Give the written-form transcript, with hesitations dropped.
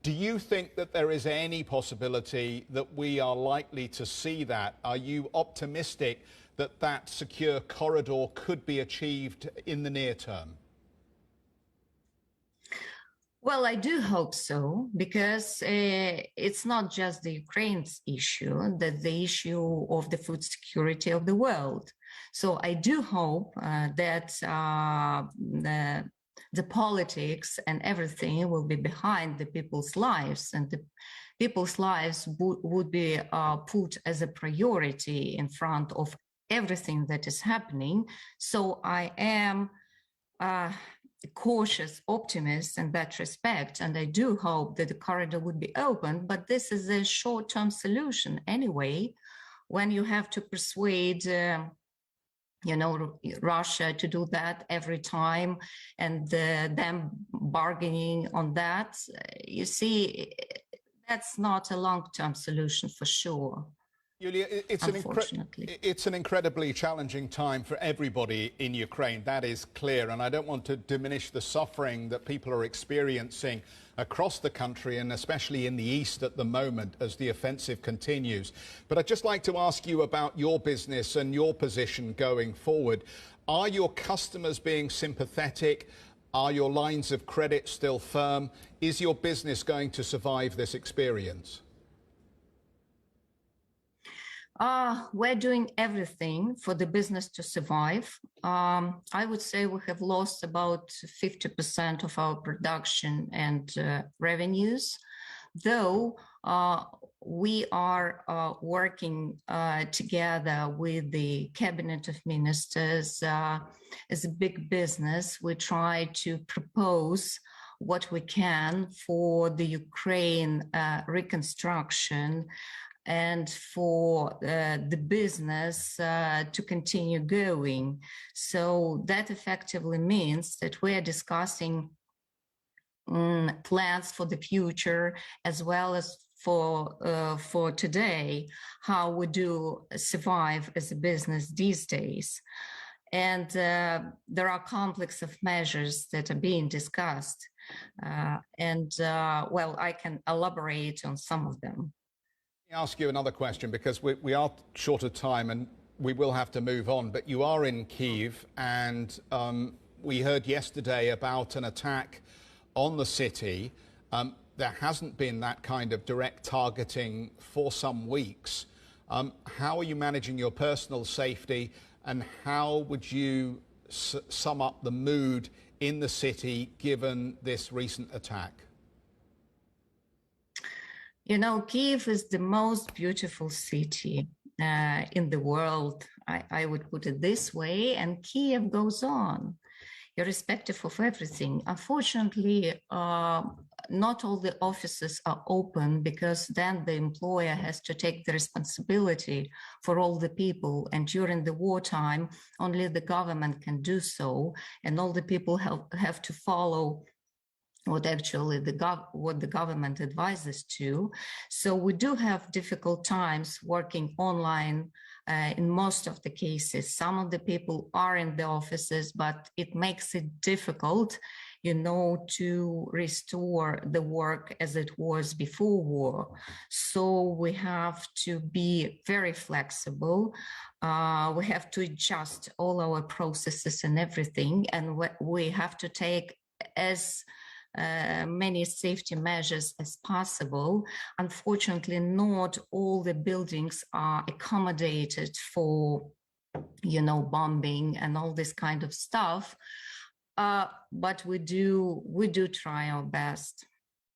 Do you think that there is any possibility that we are likely to see that? Are you optimistic that that secure corridor could be achieved in the near term? Well, I do hope so, because it's not just the Ukraine's issue, that the issue of the food security of the world. So I do hope that the politics and everything will be behind the people's lives, and the people's lives would be put as a priority in front of everything that is happening. So I am cautious optimist in that respect, and I do hope that the corridor would be opened, but this is a short-term solution anyway, when you have to persuade Russia to do that every time, and them bargaining on that. You see, that's not a long-term solution for sure. Yulia, it's an incredibly challenging time for everybody in Ukraine, that is clear, and I don't want to diminish the suffering that people are experiencing across the country, and especially in the east at the moment as the offensive continues. But I'd just like to ask you about your business and your position going forward. Are your customers being sympathetic? Are your lines of credit still firm? Is your business going to survive this experience? We're doing everything for the business to survive. I would say we have lost about 50% of our production and revenues, though we are working together with the cabinet of ministers as a big business. We try to propose what we can for the Ukraine reconstruction and for the business to continue going. So that effectively means that we are discussing plans for the future, as well as for today, how we do survive as a business these days. And there are complex of measures that are being discussed. Well, I can elaborate on some of them. Let me ask you another question, because we are short of time and we will have to move on. But you are in Kyiv, and we heard yesterday about an attack on the city. There hasn't been that kind of direct targeting for some weeks. How are you managing your personal safety, and how would you sum up the mood in the city given this recent attack? You know, Kyiv is the most beautiful city in the world, I would put it this way, and Kyiv goes on, irrespective of everything. Unfortunately, not all the offices are open, because then the employer has to take the responsibility for all the people. And during the wartime, only the government can do so, and all the people have to follow what actually what the government advises to. So we do have difficult times working online in most of the cases. Some of the people are in the offices, but it makes it difficult, to restore the work as it was before war. So we have to be very flexible. We have to adjust all our processes and everything, and we have to take as many safety measures as possible. Unfortunately, not all the buildings are accommodated for, bombing and all this kind of stuff. But we do try our best.